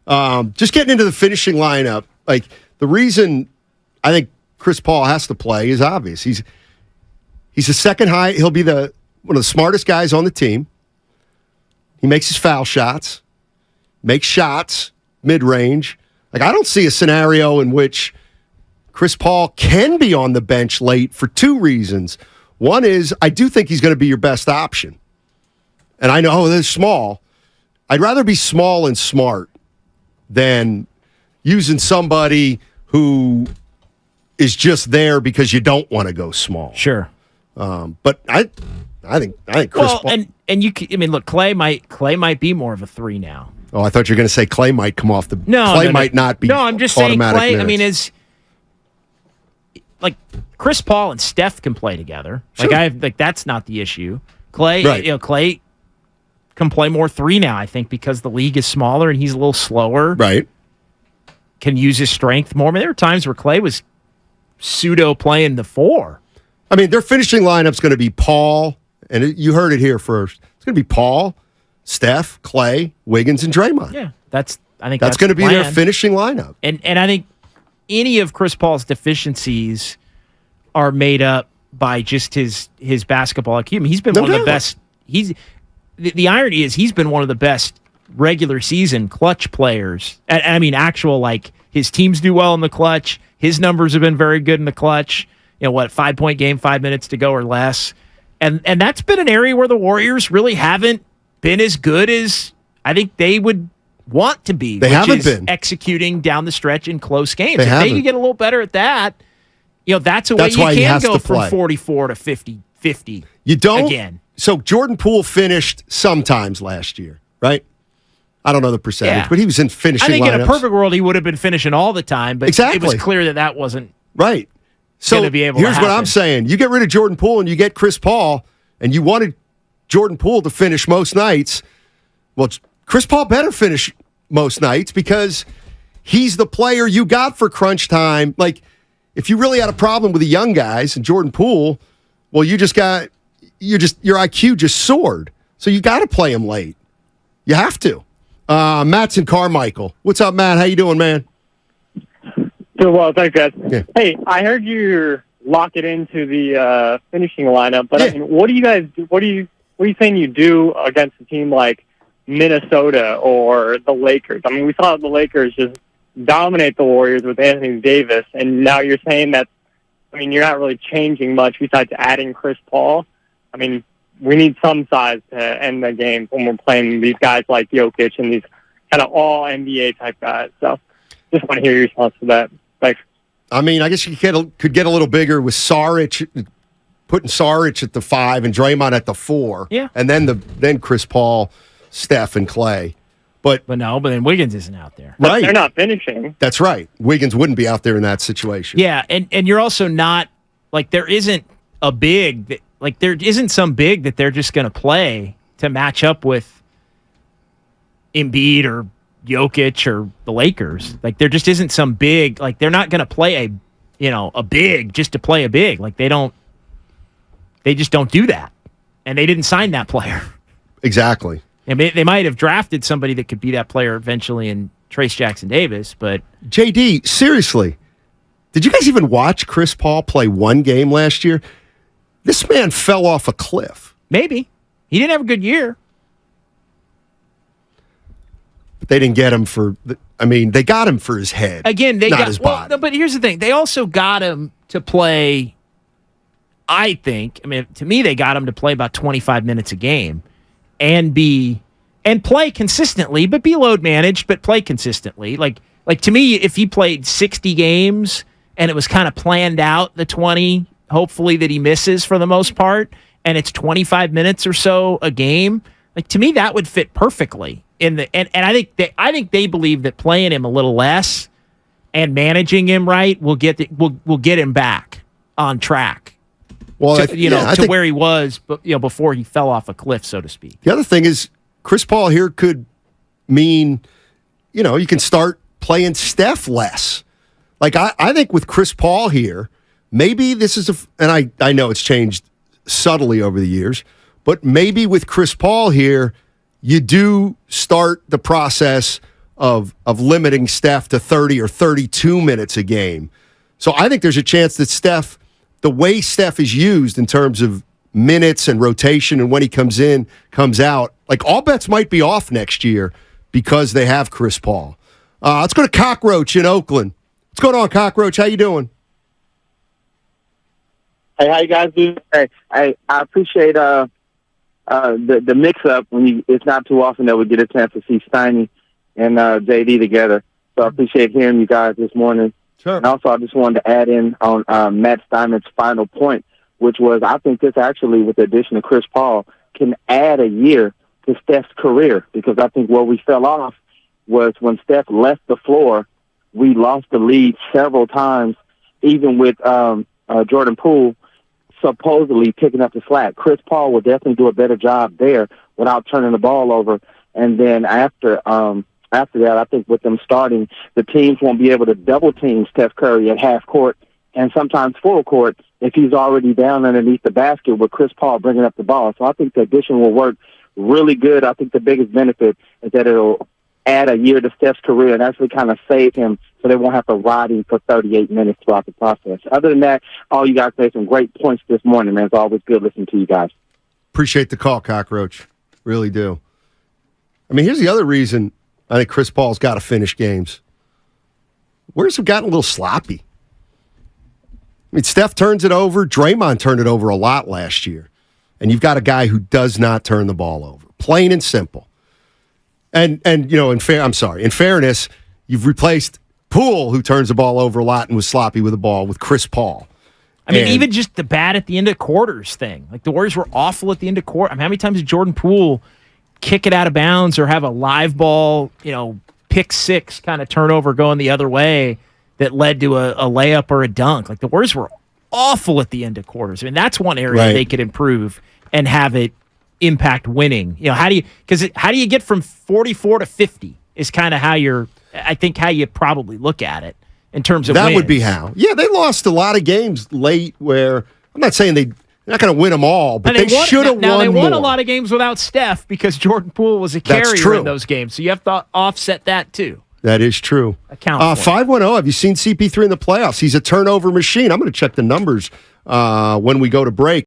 Just getting into the finishing lineup, like the reason I think Chris Paul has to play is obvious. He's the second high. He'll be one of the smartest guys on the team. He makes his foul shots, makes shots mid-range. Like I don't see a scenario in which Chris Paul can be on the bench late for two reasons. One is I do think he's going to be your best option. And I know they're small. I'd rather be small and smart than using somebody who is just there because you don't want to go small. Sure. But I think Chris Paul. And look, Clay might be more of a 3 now. Oh, I thought you were going to say Clay might come off the. Clay might not be. No, I'm just saying Clay. Minutes. I mean, is like Chris Paul and Steph can play together. Sure. That's not the issue. Clay, right. Clay can play more 3 now. I think because the league is smaller and he's a little slower. Right. Can use his strength more. I mean, there were times where Clay was pseudo playing the 4. I mean, their finishing lineup's going to be Paul, and you heard it here first. It's going to be Paul, Steph, Clay, Wiggins, and Draymond. Yeah, I think that's going to be their finishing lineup. And I think any of Chris Paul's deficiencies are made up by just his basketball IQ. I mean, he's been one of the best. The irony is he's been one of the best regular season clutch players. And I mean, actual, like, his teams do well in the clutch. His numbers have been very good in the clutch. 5-point game, 5 minutes to go or less. And that's been an area where the Warriors really haven't been as good as I think they would want to be. They haven't been executing down the stretch in close games. If haven't. they could get a little better at that, that's a way you can go from 44 to 50. You don't again. So Jordan Poole finished sometimes last year, right? I don't know the percentage, but he was in finishing lineups. I think in a perfect world he would have been finishing all the time, but it was clear that wasn't right. So be able here's to what I'm saying. You get rid of Jordan Poole and you get Chris Paul, and you wanted Jordan Poole to finish most nights. Well, Chris Paul better finish most nights because he's the player you got for crunch time. Like, if you really had a problem with the young guys and Jordan Poole, well, your IQ just soared. So you got to play him late. You have to. Matt's in Carmichael. What's up, Matt? How you doing, man? Doing well, thanks, guys. Yeah. Hey, I heard you lock it into the finishing lineup, but yeah. I mean, what do you guys do? What are you saying you do against a team like Minnesota or the Lakers? I mean, we saw the Lakers just dominate the Warriors with Anthony Davis, and now you're saying that. I mean, you're not really changing much besides adding Chris Paul. I mean, we need some size to end the game when we're playing these guys like Jokic and these kind of all NBA type guys. So, just want to hear your response to that. Thanks. I mean, I guess you could get a little bigger with Saric, putting Saric at the 5 and Draymond at the 4. Yeah. And then Chris Paul, Steph, and Clay. But then Wiggins isn't out there. But right. they're not finishing. That's right. Wiggins wouldn't be out there in that situation. Yeah, and you're also not, like, there isn't some big that they're just going to play to match up with Embiid or Jokic or the Lakers. Like, there just isn't some big, like, they're not going to play a big just to play a big. Like, they just don't do that. And they didn't sign that player. Exactly. I mean, they might have drafted somebody that could be that player eventually in Trace Jackson Davis, but JD, seriously, did you guys even watch Chris Paul play one game last year? This man fell off a cliff. Maybe. He didn't have a good year. But they didn't get him they got him for his head. Again, not his body. No, but here's the thing. They also got him to play, I think, to me, they got him to play about 25 minutes a game and play consistently, but be load managed, but play consistently. Like to me, if he played 60 games and it was kind of planned out, the 20, hopefully that he misses for the most part, and it's 25 minutes or so a game, like, to me, that would fit perfectly and I think they believe that playing him a little less and managing him right will get him back on track. Well, to where he was, before he fell off a cliff, so to speak. The other thing is, Chris Paul here could mean, you can start playing Steph less. Like, I think with Chris Paul here, maybe this is and I know it's changed subtly over the years, but maybe with Chris Paul here, you do start the process of limiting Steph to 30 or 32 minutes a game. So I think there's a chance that Steph, the way Steph is used in terms of minutes and rotation and when he comes in, comes out, like all bets might be off next year because they have Chris Paul. Let's go to Cockroach in Oakland. What's going on, Cockroach? How you doing? Hey, how you guys doing? Hey, I appreciate the mix-up. It's not too often that we get a chance to see Steiny and JD together. So I appreciate hearing you guys this morning. Sure. And also, I just wanted to add in on Matt Steinman's final point, which was I think this actually, with the addition of Chris Paul, can add a year to Steph's career, because I think where we fell off was when Steph left the floor, we lost the lead several times, even with Jordan Poole supposedly picking up the slack. Chris Paul will definitely do a better job there without turning the ball over. And then after that, I think with them starting, the teams won't be able to double team Steph Curry at half court and sometimes full court if he's already down underneath the basket with Chris Paul bringing up the ball. So I think the addition will work really good. I think the biggest benefit is that it'll add a year to Steph's career and actually kind of save him so they won't have to ride him for 38 minutes throughout the process. Other than that, all you guys made some great points this morning, man. It's always good listening to you guys. Appreciate the call, Cockroach. Really do. I mean, here's the other reason I think Chris Paul's got to finish games. Warriors have gotten a little sloppy. I mean, Steph turns it over. Draymond turned it over a lot last year. And you've got a guy who does not turn the ball over. Plain and simple. And you know, in fairness, you've replaced Poole, who turns the ball over a lot and was sloppy with the ball, with Chris Paul. I mean, even just the bad at the end of quarters thing. Like, the Warriors were awful at the end of quarter. I mean, how many times did Jordan Poole kick it out of bounds or have a live ball, pick six kind of turnover going the other way that led to a layup or a dunk? Like, the Warriors were awful at the end of quarters. I mean, that's one area they could improve and have it impact winning. How do you get from 44 to 50 is kind of how you probably look at it in terms of that wins. Would be how. Yeah, they lost a lot of games late where I'm not saying they're not going to win them all, but they should have won more. Now, they won a lot of games without Steph because Jordan Poole was a carrier in those games, so you have to offset that too. That is true. 510, have you seen CP3 in the playoffs? He's a turnover machine. I'm going to check the numbers when we go to break.